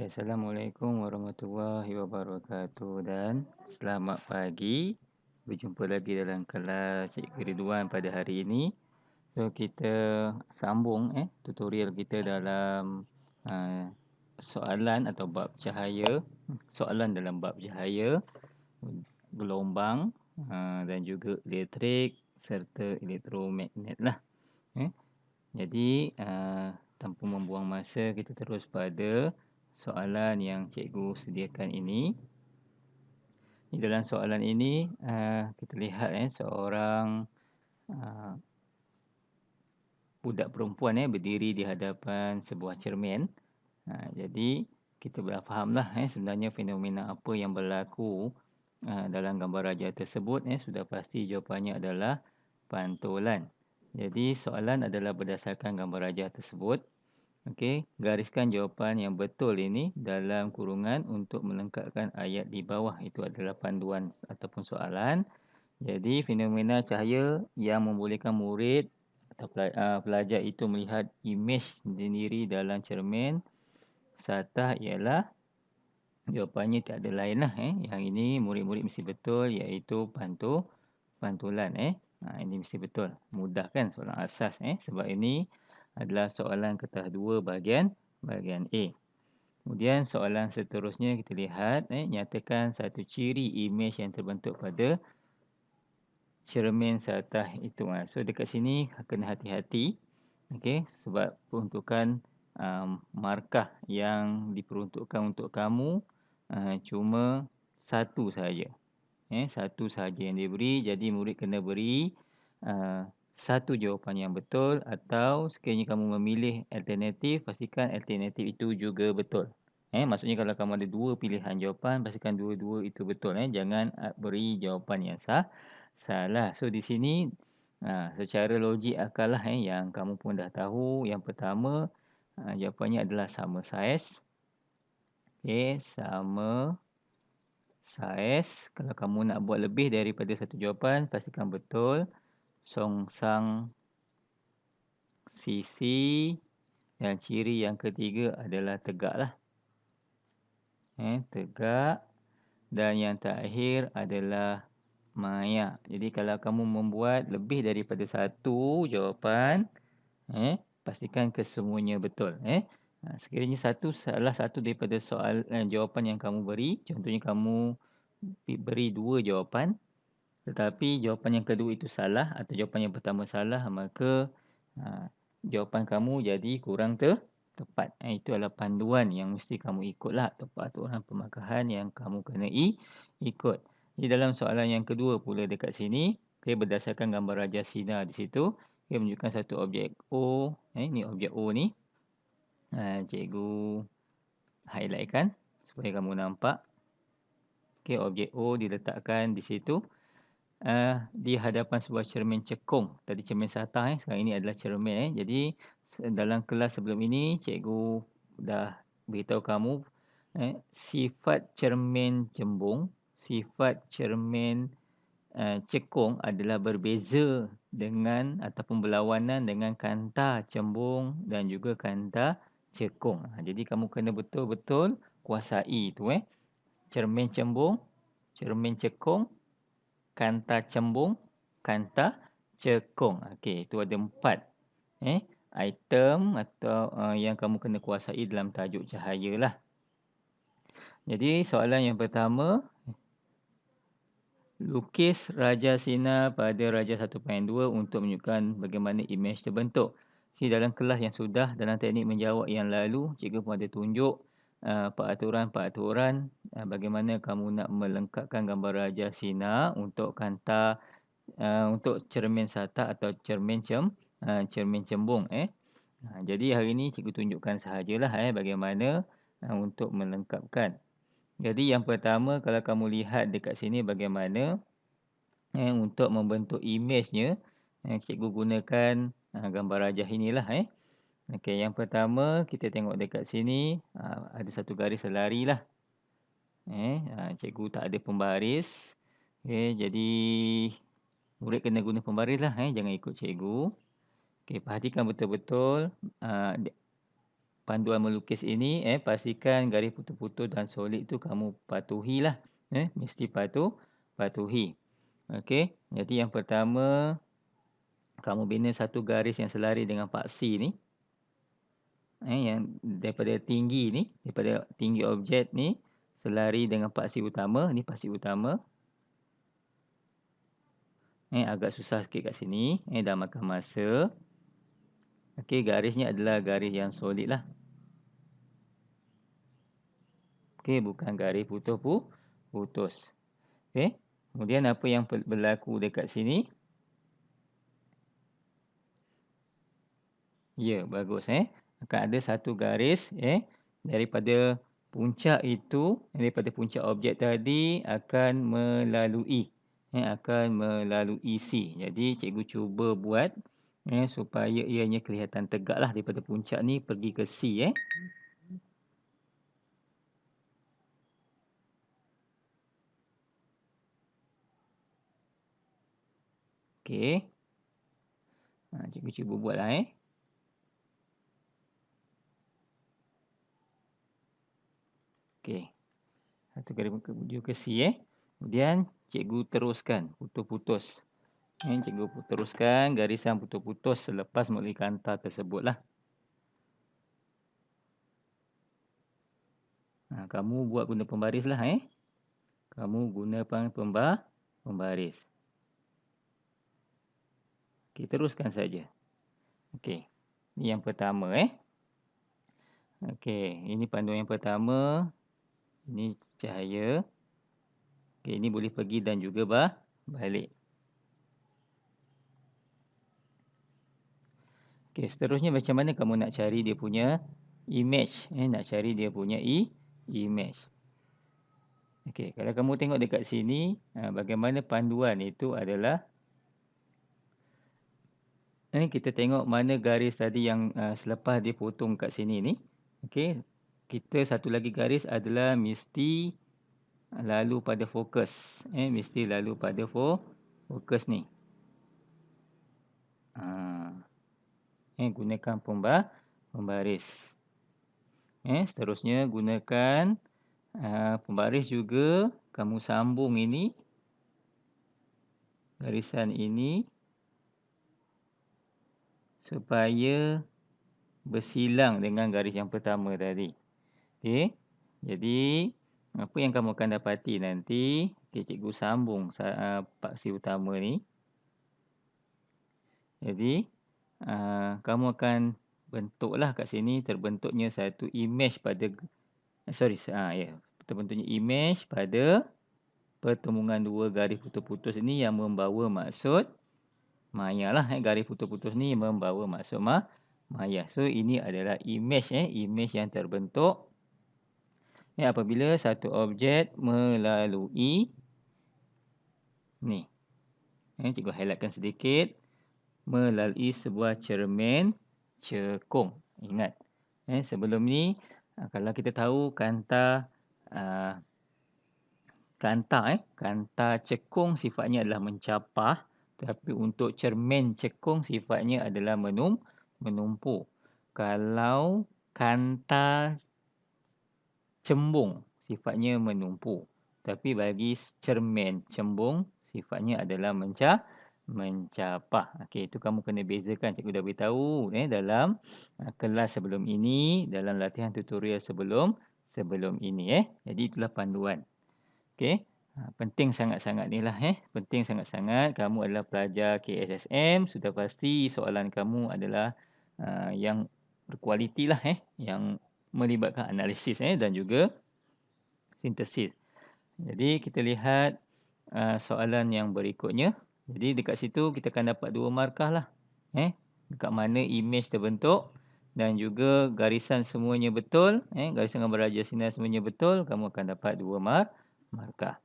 Okey, Assalamualaikum warahmatullahi wabarakatuh dan selamat pagi. Berjumpa lagi dalam kelas Cikgu Ridwan pada hari ini. So, kita sambung tutorial kita dalam uh, soalan atau bab cahaya. Soalan dalam bab cahaya, gelombang dan juga elektrik serta elektromagnet lah. Jadi, tanpa membuang masa, kita terus pada soalan yang cikgu sediakan ini. Di dalam soalan ini, kita lihat seorang budak perempuan berdiri di hadapan sebuah cermin. Jadi, kita dah fahamlah sebenarnya fenomena apa yang berlaku dalam gambar raja tersebut. Sudah pasti jawapannya adalah pantulan. Jadi, soalan adalah berdasarkan gambar raja tersebut. Okey, gariskan jawapan yang betul ini dalam kurungan untuk melengkapkan ayat di bawah. Itu adalah panduan ataupun soalan. Jadi, fenomena cahaya yang membolehkan murid atau pelajar itu melihat imej sendiri dalam cermin satah ialah jawapannya tiada lain lah. Yang ini murid-murid mesti betul, iaitu pantulan. Ini mesti betul. Mudah kan soalan asas. Sebab ini adalah soalan kertas 2 bahagian A. Kemudian soalan seterusnya kita lihat. Nyatakan satu ciri imej yang terbentuk pada cermin satah itu. So dekat sini kena hati-hati. Okey, sebab peruntukan markah yang diperuntukkan untuk kamu cuma satu sahaja. Satu sahaja yang diberi. Jadi murid kena beri satu jawapan yang betul, atau sekiranya kamu memilih alternatif, pastikan alternatif itu juga betul. Maksudnya kalau kamu ada dua pilihan jawapan, pastikan dua-dua itu betul. Jangan beri jawapan yang salah. So di sini secara logik akal lah yang kamu pun dah tahu. Yang pertama, jawapannya adalah sama saiz. Okey, sama saiz. Kalau kamu nak buat lebih daripada satu jawapan, pastikan betul. Songsang sisi, dan ciri yang ketiga adalah tegak lah. Tegak. Dan yang terakhir adalah maya. Jadi kalau kamu membuat lebih daripada satu jawapan, pastikan kesemuanya betul. Sekiranya salah satu daripada jawapan yang kamu beri, contohnya kamu beri dua jawapan, tetapi jawapan yang kedua itu salah atau jawapan yang pertama salah, maka jawapan kamu jadi kurang tepat. Itu adalah panduan yang mesti kamu ikutlah, atau peraturan pemakahan yang kamu kena ikut. Di dalam soalan yang kedua pula dekat sini, berdasarkan gambar raja sinar di situ, menunjukkan satu objek O. Ni objek O ni. Cikgu highlightkan supaya kamu nampak. Objek O diletakkan di situ. Di hadapan sebuah cermin cekung. Tadi cermin satah, sekarang ini adalah cermin. Jadi dalam kelas sebelum ini, cikgu dah beritahu kamu sifat cermin cembung, sifat cermin cekung adalah berbeza dengan ataupun berlawanan dengan kanta cembung dan juga kanta cekung. Jadi kamu kena betul-betul kuasai itu. Cermin cembung, cermin cekung, kanta cembung, kanta cekung. Okey, itu ada 4 item atau yang kamu kena kuasai dalam tajuk cahaya lah. Jadi soalan yang pertama, lukis raja sinar pada raja 1.2 untuk menunjukkan bagaimana imej terbentuk. Dalam kelas yang sudah, dalam teknik menjawab yang lalu, cikgu pun ada tunjuk peraturan-peraturan bagaimana kamu nak melengkapkan gambar raja sinar untuk kanta, untuk cermin satah atau cermin cembung. Jadi hari ini cikgu tunjukkan sahajalah bagaimana untuk melengkapkan. Jadi yang pertama, kalau kamu lihat dekat sini bagaimana untuk membentuk imejnya, cikgu gunakan gambar rajah inilah. Okey, yang pertama kita tengok dekat sini ada satu garis selari lah. Cikgu tak ada pembaris. Jadi murid kena guna pembaris lah. Jangan ikut cikgu. Okey, perhatikan betul-betul panduan melukis ini, pastikan garis putus-putus dan solid tu kamu patuhilah. Mesti patuhi. Okey, jadi yang pertama, kamu bina satu garis yang selari dengan paksi ni. Yang daripada tinggi objek ni, selari dengan paksi utama. Ni paksi utama. Agak susah sikit kat sini. Dah makan masa. Okey, garisnya adalah garis yang solid lah. Okey, bukan garis putus. Okey. Kemudian apa yang berlaku dekat sini? Ya, bagus. Akan ada satu garis daripada puncak itu, daripada puncak objek tadi akan melalui C. Jadi cikgu cuba buat supaya ianya kelihatan tegaklah daripada puncak ni pergi ke C. Okey. Cikgu cuba buatlah. Okey. Satu garis menuju ke C. Kemudian cikgu teruskan putus-putus. Cikgu teruskan garisan putus-putus selepas melalui kanta tersebutlah. Kamu buat guna pembaris lah. Kamu guna pembaris. Okey, teruskan saja. Okey. Ini yang pertama. Okey, ini panduan yang pertama. Ini cahaya. Okey, ini boleh pergi dan juga balik. Okey, seterusnya macam mana kamu nak cari dia punya image? Nak cari dia punya image. Okey, kalau kamu tengok dekat sini, bagaimana panduan itu adalah kita tengok mana garis tadi yang selepas dia potong kat sini ni. Okey, kita satu lagi garis adalah mesti lalu pada fokus. Mesti lalu pada fokus ni. Gunakan pembaris. Seterusnya gunakan pembaris juga. Kamu sambung ini. Garisan ini. Supaya bersilang dengan garis yang pertama tadi. Okey. Jadi, apa yang kamu akan dapati nanti, cikgu sambung paksi utama ni. Jadi, kamu akan bentuklah kat sini, terbentuknya satu image pada, terbentuknya image pada pertemuan dua garis putus-putus ini yang membawa maksud maya lah. Garis putus-putus ni membawa maksud maya. So, ini adalah image. Image yang terbentuk apabila satu objek melalui ni. Cikgu highlightkan sedikit. Melalui sebuah cermin cekung. Ingat. Sebelum ni, kalau kita tahu kanta cekung sifatnya adalah mencapah. Tapi untuk cermin cekung sifatnya adalah menumpuk. Kalau kanta cembung sifatnya menumpuk. Tapi bagi cermin cembung sifatnya adalah mencapah. Okey, itu kamu kena bezakan. Cikgu dah beritahu dalam kelas sebelum ini, dalam latihan tutorial sebelum ini. Jadi itulah panduan. Okey. Penting sangat-sangat ni lah. Penting sangat-sangat. Kamu adalah pelajar KSSM. Sudah pasti soalan kamu adalah yang berkualiti lah. Yang melibatkan analisis dan juga sintesis. Jadi kita lihat soalan yang berikutnya. Jadi dekat situ kita akan dapat 2 markah lah. Dekat mana image terbentuk. Dan juga garisan semuanya betul. Garisan gambar raja sinar semuanya betul. Kamu akan dapat 2 markah.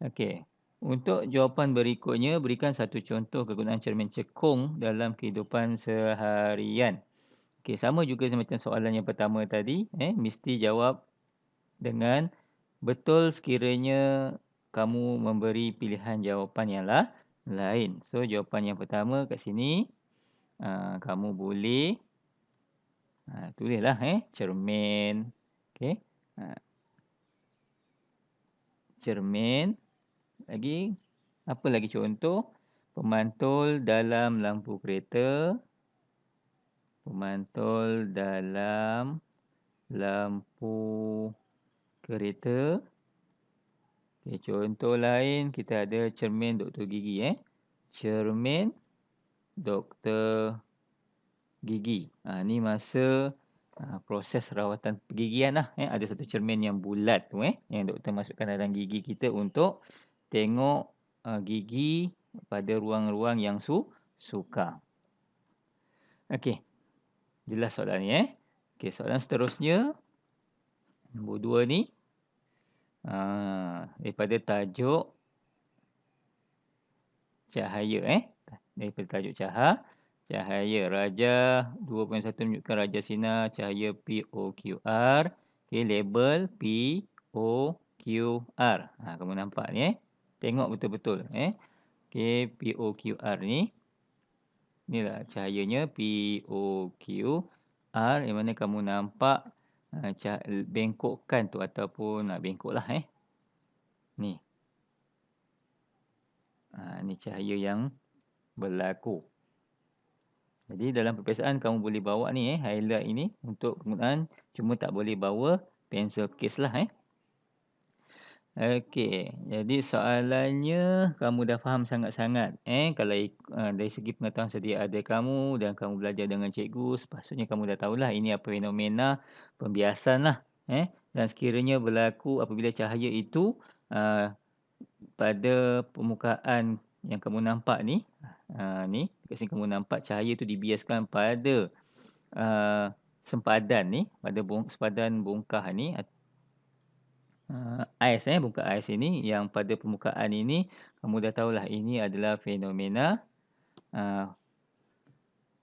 Okey. Untuk jawapan berikutnya, berikan satu contoh kegunaan cermin cekung dalam kehidupan seharian. Okey, sama juga macam soalan yang pertama tadi. Mesti jawab dengan betul sekiranya kamu memberi pilihan jawapan yang lain. So, jawapan yang pertama kat sini, kamu boleh Tulislah cermin. Okey. Cermin. Lagi apa lagi contoh? Pemantul dalam lampu kereta. Pemantul dalam lampu kereta. Okay, contoh lain kita ada cermin doktor gigi. Cermin doktor gigi. Ni masa proses rawatan pergigian lah. Ada satu cermin yang bulat tu yang doktor masukkan dalam gigi kita untuk tengok gigi pada ruang-ruang yang sukar. Okey. Jelas soalan ni Okey, soalan seterusnya. Nombor 2 ni. Daripada tajuk cahaya daripada tajuk cahaya raja 2.1 menunjukkan raja sinar cahaya POQR. Okey, label POQR. Kamu nampak ni tengok betul-betul okey, POQR ni inilah cahayanya POQR yang mana kamu nampak bengkokkan tu ataupun bengkoklah ni. Ni cahaya yang berlaku. Jadi dalam peperiksaan kamu boleh bawa ni highlight ini untuk penggunaan, cuma tak boleh bawa pensel case lah Okey, jadi soalannya kamu dah faham sangat-sangat kalau dari segi pengetahuan sedia ada kamu dan kamu belajar dengan cikgu, sepatutnya kamu dah tahulah ini apa fenomena pembiasan lah dan sekiranya berlaku apabila cahaya itu pada permukaan yang kamu nampak ni ni kat sini kamu nampak cahaya itu dibiaskan pada sempadan ni, pada sempadan bongkah ni ais bongkah ais ini yang pada permukaan ini kamu dah tahulah ini adalah fenomena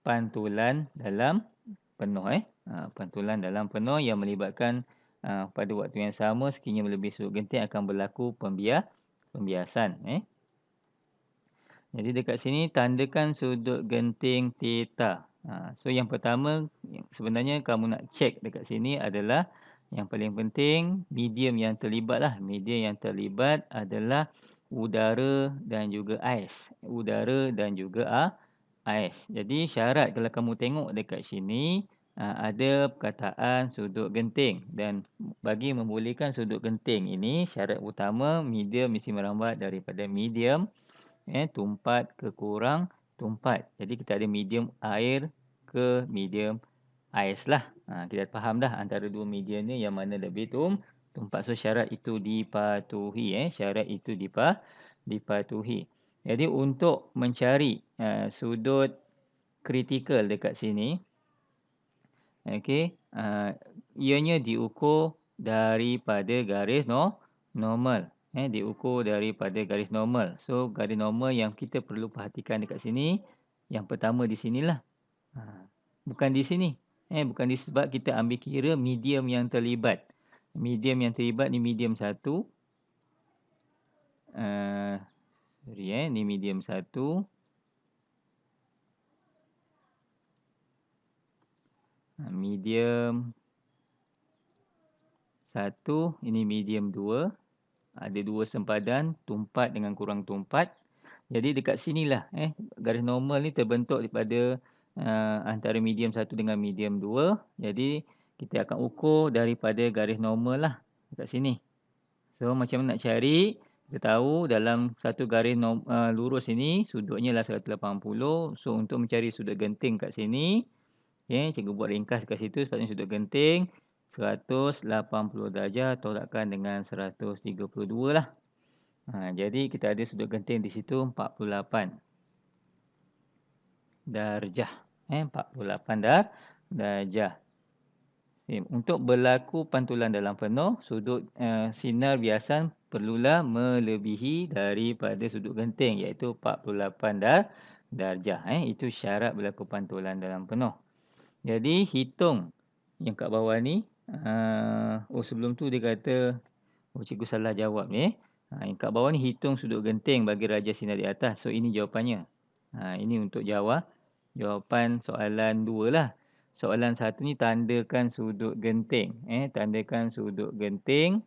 pantulan dalam penuh pantulan dalam penuh yang melibatkan pada waktu yang sama sekiranya melebihi sudut genting akan berlaku pembiasan Jadi dekat sini tandakan sudut genting theta. So yang pertama sebenarnya kamu nak cek dekat sini adalah yang paling penting medium yang terlibat lah. Medium yang terlibat adalah udara dan juga ais. Udara dan juga ais. Jadi syarat kalau kamu tengok dekat sini ada perkataan sudut genting. Dan bagi membolehkan sudut genting ini syarat utama medium mesti merambat daripada medium tumpat ke kurang tumpat. Jadi kita ada medium air ke medium ais lah. Kita faham dah antara dua medium ni yang mana lebih tumpat. So syarat itu dipatuhi. Syarat itu dipatuhi. Jadi untuk mencari sudut kritikal dekat sini. Okey. Ianya diukur daripada garis normal. Diukur daripada garis normal. So garis normal yang kita perlu perhatikan dekat sini. Yang pertama di sinilah. Bukan di sini. Bukan di sebab kita ambil kira medium yang terlibat. Medium yang terlibat ni medium 1. Ni medium 1. Medium 1. Ini medium 2. Ada dua sempadan, tumpat dengan kurang tumpat. Jadi dekat sinilah garis normal ni terbentuk daripada antara medium 1 dengan medium 2. Jadi kita akan ukur daripada garis normal lah dekat sini. So macam mana nak cari? Kita tahu dalam satu garis lurus ini sudutnya lah 180. So untuk mencari sudut genting kat sini, cikgu buat ringkas kat situ sepatutnya sudut genting 180 darjah tolakkan dengan 132 lah. Jadi kita ada sudut genting di situ 48 darjah. 48 darjah. Untuk berlaku pantulan dalam penuh, sudut sinar biasan perlulah melebihi daripada sudut genting iaitu 48 darjah. Itu syarat berlaku pantulan dalam penuh. Jadi hitung yang kat bawah ni. Sebelum tu dia kata cikgu salah jawab ni. Yang kat bawah ni hitung sudut genting bagi raja sinar di atas. So ini jawapannya. Ini untuk jawapan soalan 2 lah. soalan 1 ni tandakan sudut genting. Tandakan sudut genting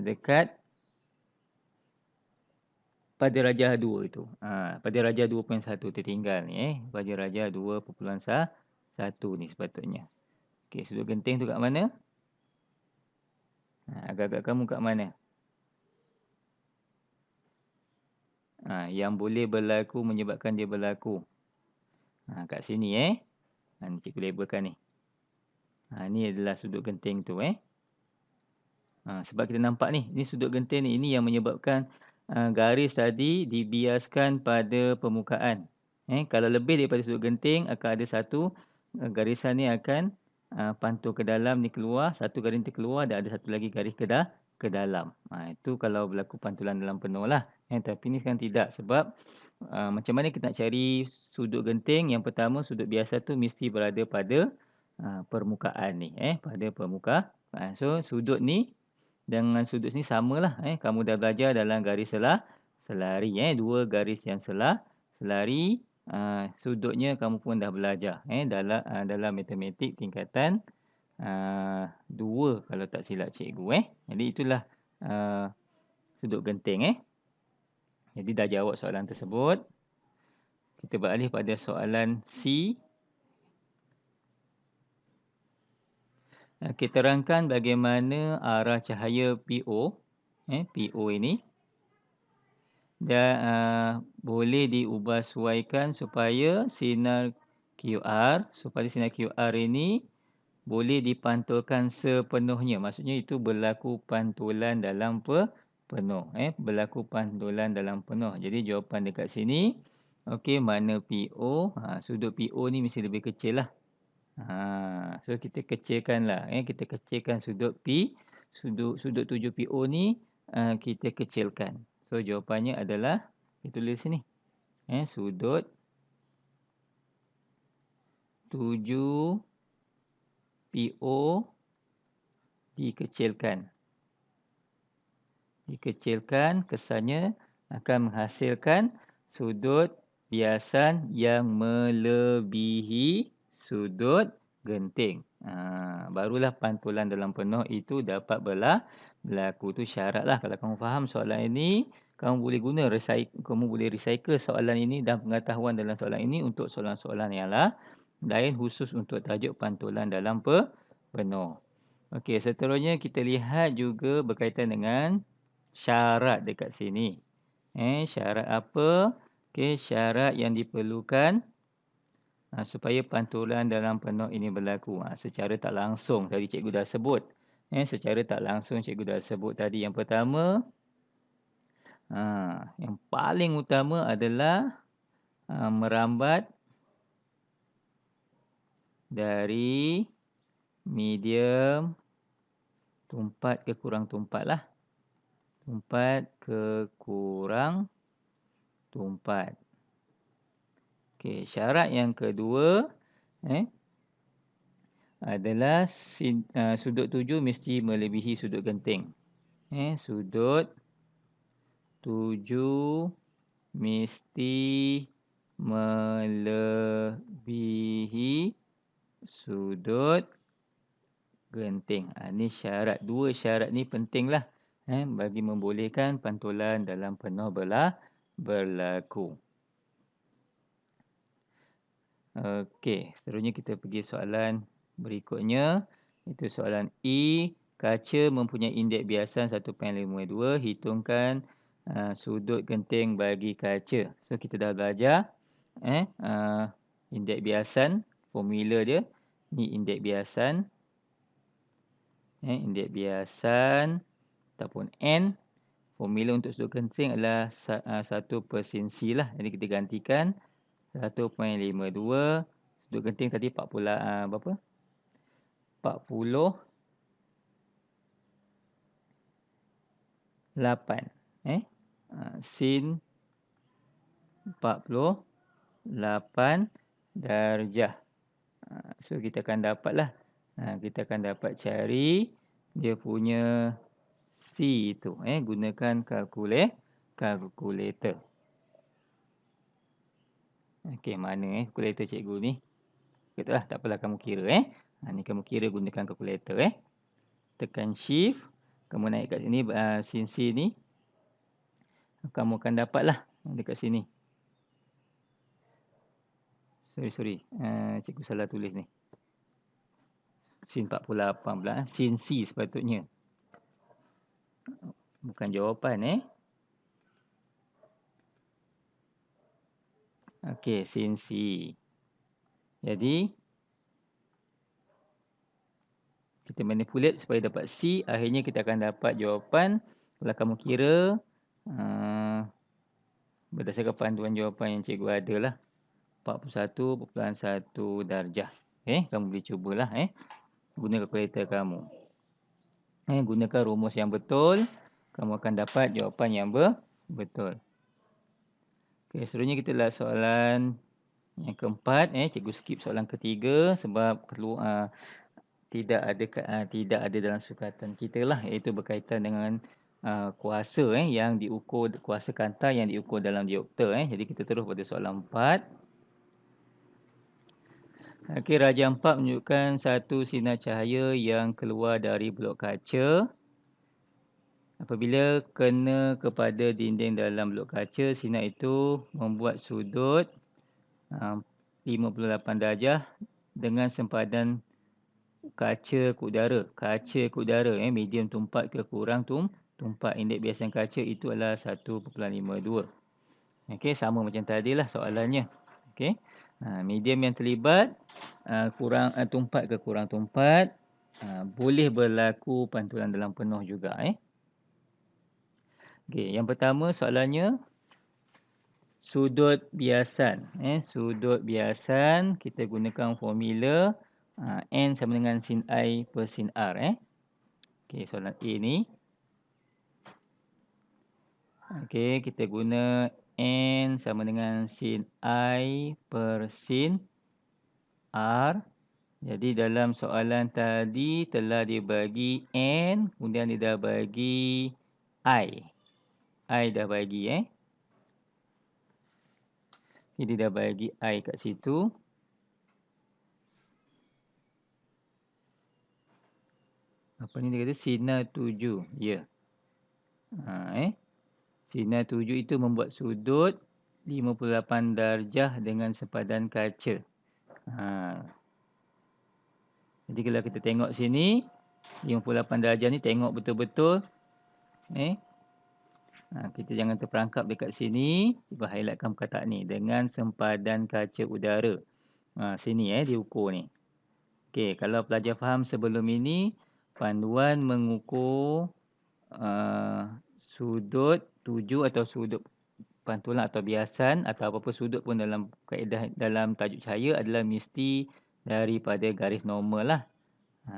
dekat pada rajah 2 tu. Pada rajah 2.1 tertinggal ni. Pada rajah 2.1 ni sepatutnya. Okey, sudut genting tu kat mana? Agak-agak kamu kat mana? Yang boleh berlaku menyebabkan dia berlaku. Kat sini ni cikgu labelkan ni. Ni adalah sudut genting tu sebab kita nampak ni sudut genting ni. Ini yang menyebabkan garis tadi dibiaskan pada permukaan. Kalau lebih daripada sudut genting akan ada satu garisan ni akan pantul ke dalam ni keluar. Satu garis terkeluar dan ada satu lagi garis ke dalam. Itu kalau berlaku pantulan dalam penuh lah. Tapi ni kan tidak sebab macam mana kita nak cari sudut genting. Yang pertama sudut biasa tu mesti berada pada permukaan ni. Pada permukaan. So sudut ni dengan sudut ni samalah. Kamu dah belajar dalam garis selari. Dua garis yang selari. Sudutnya kamu pun dah belajar. Dalam matematik tingkatan 2 kalau tak silap cikgu. Jadi itulah sudut genting. Jadi dah jawab soalan tersebut. Kita beralih pada soalan C. Kita terangkan bagaimana arah cahaya PO. PO ini. Dan boleh diubahsuaikan supaya sinar QR. Supaya sinar QR ini boleh dipantulkan sepenuhnya. Maksudnya itu berlaku pantulan dalam penuh. Berlaku pantulan dalam penuh. Jadi jawapan dekat sini. Okey, mana PO? Sudut PO ni mesti lebih kecil lah. So kita kecilkan lah. Kita kecilkan sudut P. Sudut 7PO ni kita kecilkan. So jawapannya adalah kita tulis sini. Sudut 7PO dikecilkan. Dikecilkan kesannya akan menghasilkan sudut biasan yang melebihi sudut genting. Barulah pantulan dalam penuh itu dapat berlaku. Itu syarat lah. Kalau kamu faham soalan ini, kamu boleh guna kamu boleh recycle soalan ini dan pengetahuan dalam soalan ini untuk soalan-soalan yang lain khusus untuk tajuk pantulan dalam penuh. Okey, seterusnya kita lihat juga berkaitan dengan syarat dekat sini. Syarat apa? Okey, syarat yang diperlukan supaya pantulan dalam penuh ini berlaku. Secara tak langsung tadi cikgu dah sebut. Secara tak langsung cikgu dah sebut tadi. Yang pertama, yang paling utama adalah merambat dari medium tumpat ke kurang tumpat lah. Tumpat ke kurang tumpat. Okey, syarat yang kedua adalah sudut 7 mesti melebihi sudut genting. Sudut 7 mesti melebihi sudut genting. Ini syarat. Dua syarat ni pentinglah bagi membolehkan pantulan dalam penuh berlaku. Okey, seterusnya kita pergi soalan berikutnya. Itu soalan E. Kaca mempunyai indeks biasan 1.52. Hitungkan sudut genting bagi kaca. So kita dah belajar indeks biasan, formula dia. Ni indeks biasan. Indeks biasan ataupun N. Formula untuk sudut genting adalah 1/sin lah. Jadi kita gantikan 1.52. Sudut genting tadi 40 berapa? 48. Sin 48 darjah. So kita akan dapatlah. Kita akan dapat cari dia punya C itu. Gunakan kalkulator. Okey, mana kalkulator cikgu ni? Betul lah, tak apalah kamu kira ni kamu kira gunakan kalkulator Tekan shift, kamu naik kat sini sin C ni. Kamu akan dapatlah dekat sini. Sorry. Cikgu salah tulis ni. Sin 48 pula. Sin C sepatutnya. Bukan jawapan Okey, sin C. Jadi kita manipulate supaya dapat C. Akhirnya kita akan dapat jawapan. Kalau kamu kira berdasarkan panduan jawapan yang cikgu ada lah. 41.1 darjah. Kamu boleh cubalah guna kalkulator kamu. Gunakan rumus yang betul. Kamu akan dapat jawapan yang betul. Okey, seterusnya kita lihat soalan yang keempat. Cikgu skip soalan ketiga sebab tidak ada dalam sukatan kita lah, iaitu berkaitan dengan kuasa yang diukur, kuasa kantar yang diukur dalam diopter. Jadi kita terus pada soalan 4. Okey, Raja 4 menunjukkan satu sinar cahaya yang keluar dari blok kaca. Apabila kena kepada dinding dalam blok kaca, sinar itu membuat sudut 58 darjah dengan sempadan kaca ke udara. Kaca ke udara, medium tumpat ke kurang tumpat. Indeks biasan kaca itu adalah 1.52. Okey, sama macam tadilah soalannya. Okey. Medium yang terlibat kurang tumpat ke kurang tumpat, boleh berlaku pantulan dalam penuh juga Okey, yang pertama soalannya sudut biasan. Sudut biasan kita gunakan formula N sama dengan sin I per sin R Okey, soalan A ni. Okey, kita guna N sama dengan sin I per sin R. Jadi dalam soalan tadi telah dibagi N, kemudian dia dah bagi I. I dah bagi Jadi dah bagi I kat situ. Apa ni dia kata? Sinar 7. Ya. Sinar 7 itu membuat sudut 58 darjah dengan sempadan kaca. Jadi kalau kita tengok sini, 58 darjah ni tengok betul-betul. Kita jangan terperangkap dekat sini. Cuba highlightkan perkataan ni. Dengan sempadan kaca udara. Sini diukur ni. Okey, kalau pelajar faham sebelum ini, panduan mengukur sudut 7 atau sudut pantulan atau biasan atau apa-apa sudut pun dalam kaedah dalam tajuk cahaya adalah mesti daripada garis normal lah.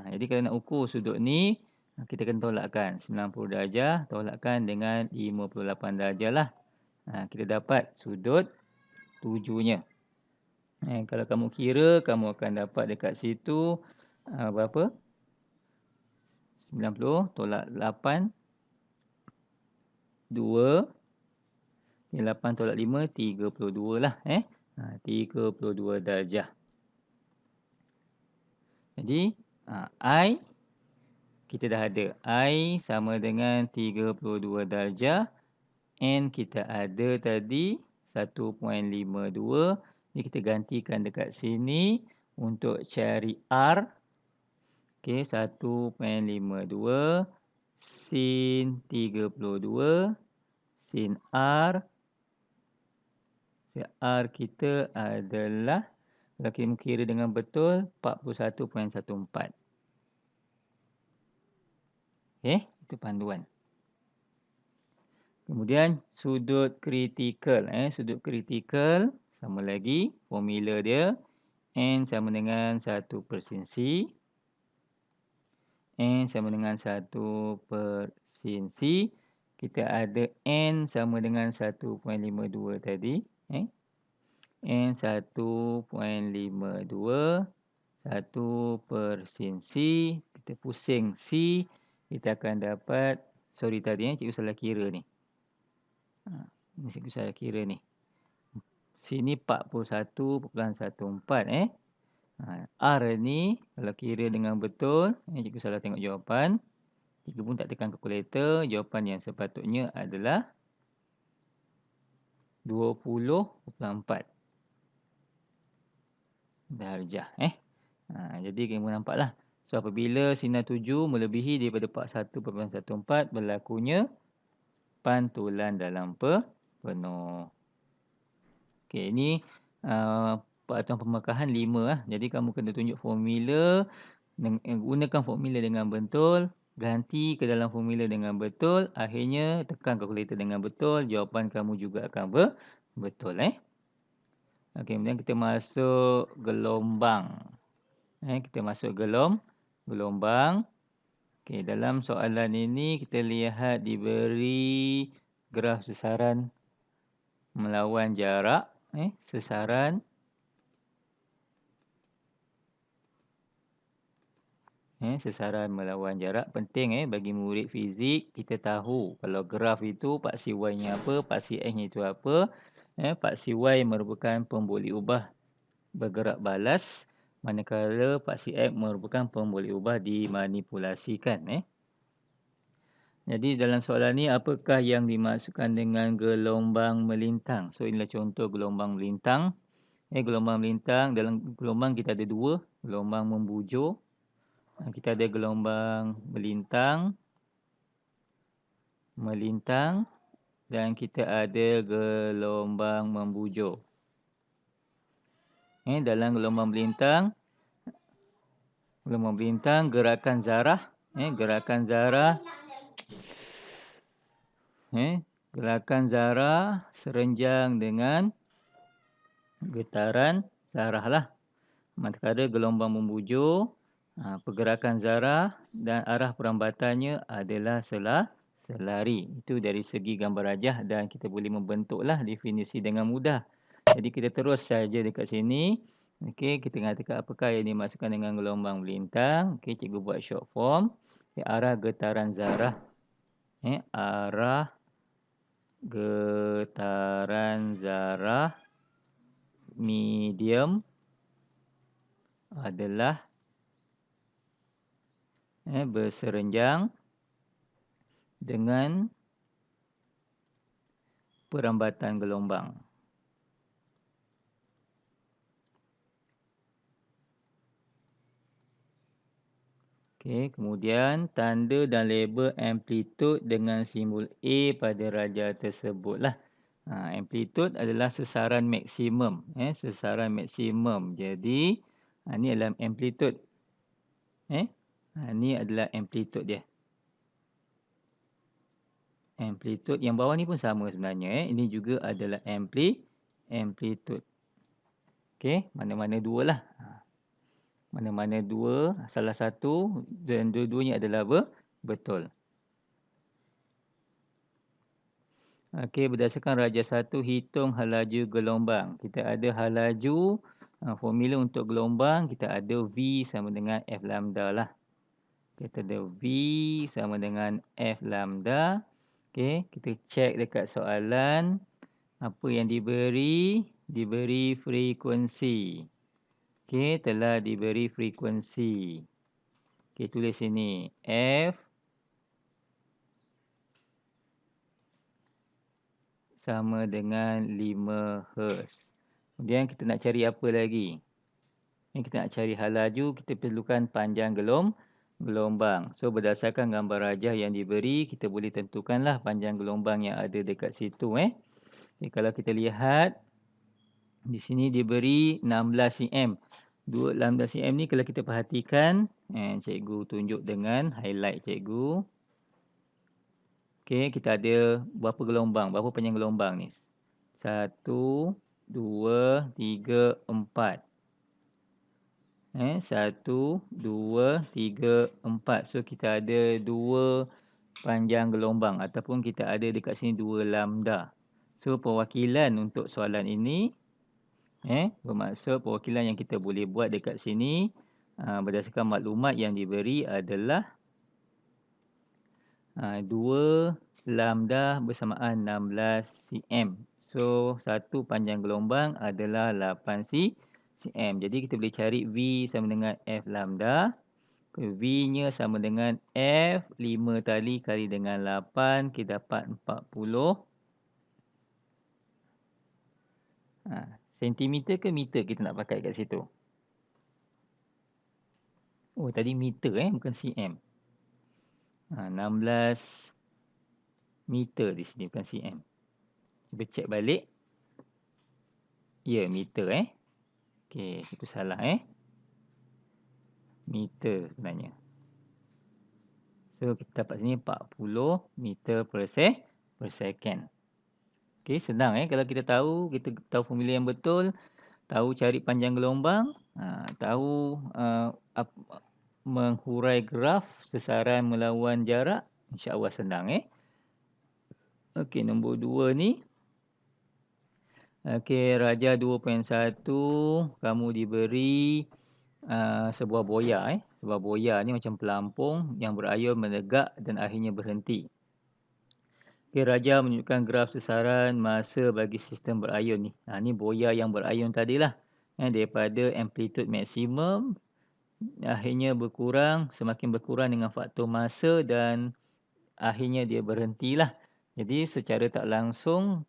Jadi kalau nak ukur sudut ni, kita akan tolakkan 90 darjah, tolakkan dengan 58 darjah lah. Kita dapat sudut 7-nya. Kalau kamu kira, kamu akan dapat dekat situ berapa? 90 tolak 8. 2. 8 tolak 5, 32 lah. 32 darjah. Jadi, I, kita dah ada. I sama dengan 32 darjah. N kita ada tadi, 1.52. Jadi, kita gantikan dekat sini untuk cari R. Okey, 1.52 sin 32 sin R. R kita adalah, kalau kita kira dengan betul, 41.14. Itu panduan. Kemudian sudut kritikal. Sudut kritikal, sama lagi formula dia. N sama dengan 1 per sin C. N sama dengan 1 per sin C. Kita ada N sama dengan 1.52 tadi. N 1.52. 1 per sin C. Kita pusing C. Kita akan dapat, sorry tadi cikgu salah kira ni. Ini cikgu salah kira ni. Sini 41.14 R ni kalau kira dengan betul, cikgu salah tengok jawapan. Cikgu pun tak tekan kalkulator. Jawapan yang sepatutnya adalah 20.4 darjah. Jadi kamu nampaklah. So apabila sinar tuju melebihi daripada 41.14 berlakunya pantulan dalam penuh. Okey, ini peraturan pemekahan 5 lah. Jadi kamu kena tunjuk formula, gunakan formula dengan betul, ganti ke dalam formula dengan betul, akhirnya tekan kalkulator dengan betul, jawapan kamu juga akan betul. Okey, kemudian kita masuk gelombang. Kita masuk gelombang. Okey, dalam soalan ini kita lihat diberi graf sesaran melawan jarak. Sesaran sesaran melawan jarak. Penting bagi murid fizik kita tahu kalau graf itu paksi Y-nya apa, paksi X-nya itu apa. Paksi Y merupakan pemboleh ubah bergerak balas, manakala paksi X merupakan pemboleh ubah dimanipulasikan. Jadi dalam soalan ni apakah yang dimaksudkan dengan gelombang melintang? So inilah contoh gelombang melintang. Gelombang melintang, dalam gelombang kita ada dua, gelombang membujur. Kita ada gelombang melintang dan kita ada gelombang membujur. Dalam gelombang melintang gerakan zarah, gerakan zarah serenjang dengan getaran zarah lah. Manakala gelombang membujur, pergerakan zarah dan arah perambatannya adalah selari. Itu dari segi gambar rajah dan kita boleh membentuklah definisi dengan mudah. Jadi kita terus saja dekat sini. Okey, kita katakan apakah yang dimaksudkan dengan gelombang melintang. Okey, cikgu buat short form. Arah getaran zarah. Arah getaran zarah medium adalah berserenjang dengan perambatan gelombang. Okey, kemudian tanda dan label amplitude dengan simbol A pada rajah tersebutlah. Amplitude adalah sesaran maksimum, sesaran maksimum. Jadi ini adalah amplitude. Ini adalah amplitude dia. Amplitude yang bawah ni pun sama sebenarnya. Ini juga adalah amplitude. Okey, mana-mana dua lah. Mana-mana dua, salah satu dan dua-duanya adalah betul. Okey, berdasarkan rajah 1, hitung halaju gelombang. Kita ada halaju, formula untuk gelombang, kita ada V sama dengan F lambda lah. Kita ada V sama dengan F lambda. Okey, kita cek dekat soalan. Apa yang diberi? Diberi frekuensi. Okey, telah diberi frekuensi. Okey, tulis sini. F sama dengan 5 Hz. Kemudian kita nak cari apa lagi? Kita nak cari halaju, kita perlukan panjang gelombang. So berdasarkan gambar rajah yang diberi, kita boleh tentukanlah panjang gelombang yang ada dekat situ. Kalau kita lihat, di sini diberi 16 cm. 16 cm ni kalau kita perhatikan, cikgu tunjuk dengan highlight cikgu. Okey, kita ada berapa gelombang, berapa panjang gelombang ni? 1, 2, 3, 4. 1, 2, 3, 4. So kita ada 2 panjang gelombang ataupun kita ada dekat sini 2 lambda. So perwakilan untuk soalan ini bermaksud perwakilan yang kita boleh buat dekat sini berdasarkan maklumat yang diberi adalah 2 lambda bersamaan 16 cm. So satu panjang gelombang adalah 8 cm. cm. Jadi kita boleh cari V sama dengan F lambda. V-nya sama dengan F 5 tali kali dengan 8. Kita dapat 40. Sentimeter ke meter kita nak pakai kat situ? Oh, tadi meter bukan cm. 16 meter di sini bukan cm. Cuba cek balik. Ya, meter Okey, aku salah meter sebenarnya. So kita dapat sini 40 meter per second. Okey, senang kalau kita tahu formula yang betul, tahu cari panjang gelombang, tahu menghurai graf sesaran melawan jarak, insya-Allah senang Okey, nombor 2 ni. Okey, Raja 2.1, kamu diberi sebuah boya Sebuah boya ni macam pelampung yang berayun menegak dan akhirnya berhenti. Okey, Raja menunjukkan graf sesaran masa bagi sistem berayun ni. Ni boya yang berayun tadilah. Daripada amplitude maksimum akhirnya berkurang, semakin berkurang dengan faktor masa dan akhirnya dia berhentilah. Jadi secara tak langsung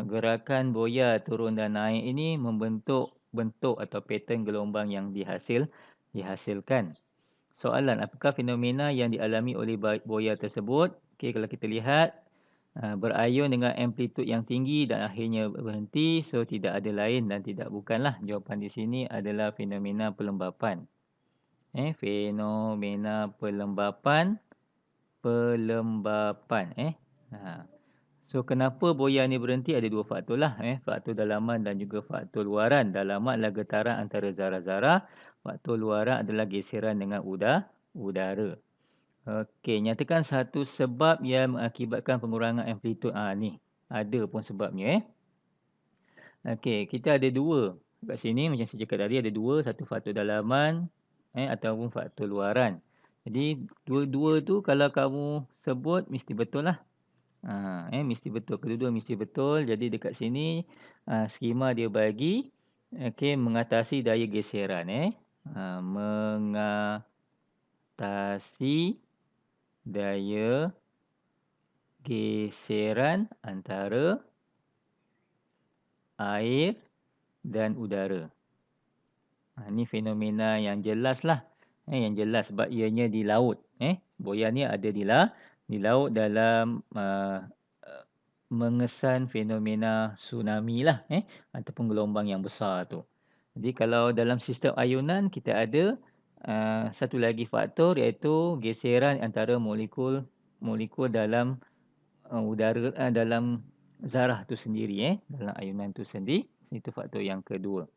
gerakan boya turun dan naik ini membentuk bentuk atau pattern gelombang yang dihasilkan. Soalan, apakah fenomena yang dialami oleh boya tersebut? Okey, kalau kita lihat berayun dengan amplitude yang tinggi dan akhirnya berhenti, so tidak ada lain dan tidak bukanlah. Jawapan di sini adalah fenomena pelembapan. Fenomena pelembapan. So kenapa boya ni berhenti? Ada dua faktor lah. Faktor dalaman dan juga faktor luaran. Dalaman adalah getaran antara zarah-zarah. Faktor luaran adalah geseran dengan udara. Okey, nyatakan satu sebab yang mengakibatkan pengurangan amplitude. Ni ada pun sebabnya. Okey, kita ada dua. Kat sini macam saya cakap tadi ada dua. Satu faktor dalaman ataupun faktor luaran. Jadi dua-dua tu kalau kamu sebut mesti betul lah. Mesti betul. Kedua-dua mesti betul. Jadi dekat sini skema dia bagi mengatasi daya geseran mengatasi daya geseran antara air dan udara. Ni fenomena yang jelas lah. Yang jelas sebab ianya di laut. Boya ni ada di laut dalam mengesan fenomena tsunami lah ataupun gelombang yang besar tu. Jadi kalau dalam sistem ayunan kita ada satu lagi faktor iaitu geseran antara molekul dalam udara dalam zarah tu sendiri dalam ayunan tu sendiri. Itu faktor yang kedua.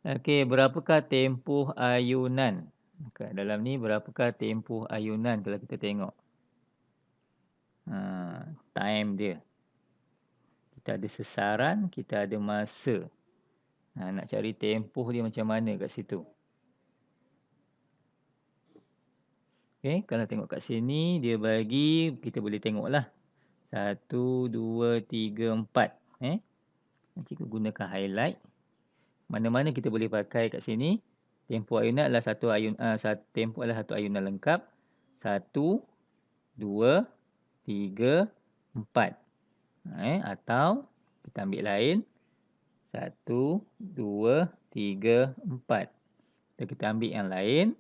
Okey, berapakah tempoh ayunan? Kat dalam ni berapakah tempoh ayunan kalau kita tengok? Time dia. Kita ada sesaran, kita ada masa. Nak cari tempoh dia macam mana kat situ. Okey, kalau tengok kat sini dia bagi, kita boleh tengoklah. 1, 2, 3, 4. Nanti kita gunakan highlight. Mana-mana kita boleh pakai kat sini. Tempoh ayunan adalah tempoh adalah satu ayunan lengkap. 1, 2, 3, 4. Atau kita ambil lain. 1, 2, 3, 4. Dan kita ambil yang lain.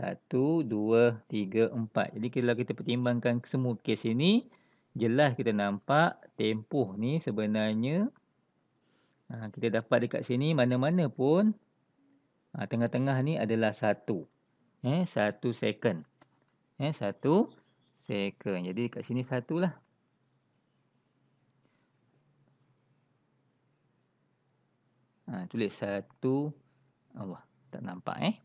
1, 2, 3, 4. Jadi kalau kita pertimbangkan semua kes ini, jelas kita nampak tempoh ni sebenarnya kita dapat dekat sini mana-mana pun tengah-tengah ni adalah 1. 1 second. 1 second. Jadi dekat sini 1 lah. Tulis 1. Allah, tak nampak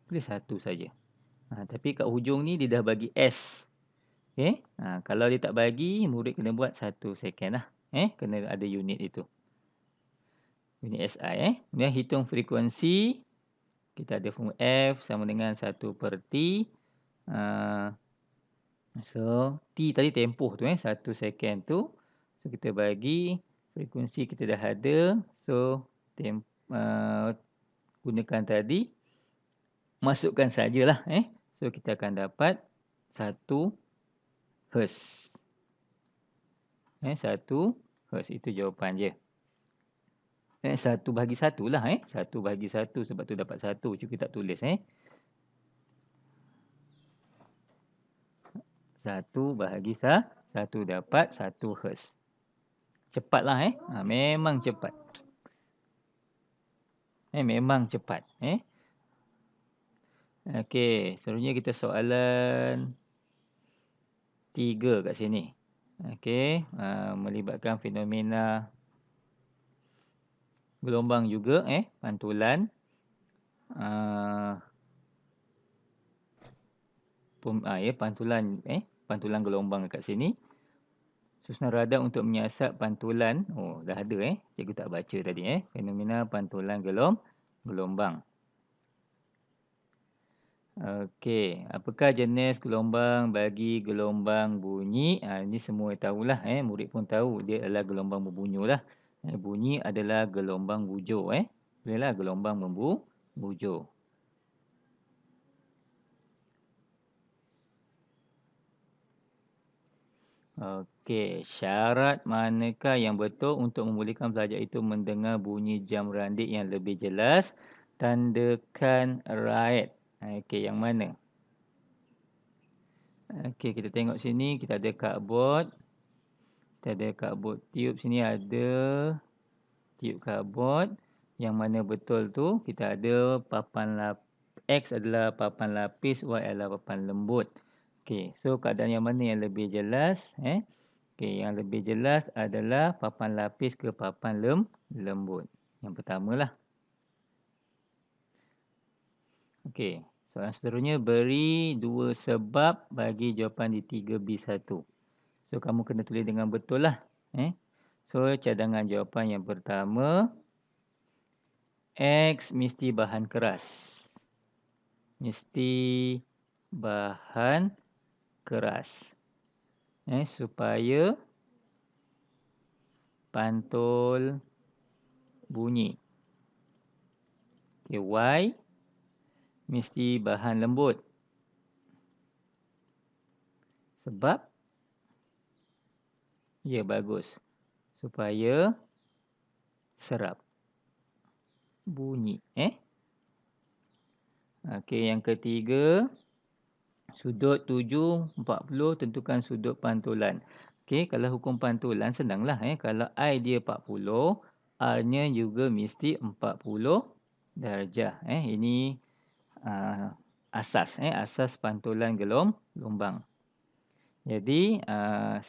Tulis 1 saja. Tapi kat hujung ni dia dah bagi S. Okey. Kalau dia tak bagi, murid kena buat 1 second lah. Kena ada unit itu. Unit SI Kemudian hitung frekuensi. Kita ada formula F sama dengan 1 per T. So, T tadi tempoh tu 1 second tu. So, kita bagi Frekuensi kita dah ada. So, gunakan tadi. Masukkan sajalah. So, kita akan dapat 1 Hz. 1 Hz. Itu jawapan je. 1/1 lah. 1/1 sebab tu dapat 1. Cuba kita tulis. 1/1 dapat 1 Hz. Cepatlah. Memang cepat. Memang cepat. Okey. Seterusnya kita soalan 3 kat sini. Okey. Melibatkan fenomena gelombang juga. Pantulan. Pantulan gelombang dekat sini. Susunan radar untuk menyiasat pantulan. Oh, dah ada. Cikgu tak baca tadi. Fenomena pantulan gelombang. Okey. Apakah jenis gelombang bagi gelombang bunyi? Ini semua tahulah. Murid pun tahu. Dia adalah gelombang berbunyi lah. Bunyi adalah gelombang bujur. Bolehlah gelombang bujur. Okey, syarat manakah yang betul untuk membolehkan pelajar itu mendengar bunyi jam randik yang lebih jelas? Tandakan right. Okey, yang mana? Okey, kita tengok sini, kita ada cardboard. Kita ada cardboard tube sini, ada tube cardboard. Yang mana betul tu, kita ada papan X adalah papan lapis, Y adalah papan lembut. Okey, so keadaan yang mana yang lebih jelas? Okey, yang lebih jelas adalah papan lapis ke papan lembut. Yang pertamalah. Okey, soalan seterusnya beri 2 sebab bagi jawapan di 3B1. So, kamu kena tulis dengan betul lah. So, cadangan jawapan yang pertama, X mesti bahan keras. Mesti bahan keras. Supaya pantul bunyi. Okay, Y mesti bahan lembut. Sebab? Ya, bagus. Supaya serap bunyi. Okey, yang ketiga, sudut 7, 40, tentukan sudut pantulan. Okey, kalau hukum pantulan senanglah. Kalau I dia 40, R-nya juga mesti 40 darjah. Ini asas. Asas pantulan gelombang. Jadi,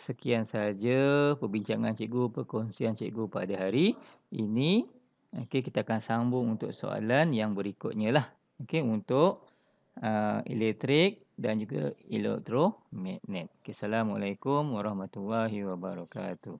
sekian saja perbincangan cikgu, perkongsian cikgu pada hari ini. Okey, kita akan sambung untuk soalan yang berikutnya lah. Okey, untuk elektrik dan juga elektromagnet. Assalamualaikum warahmatullahi wabarakatuh.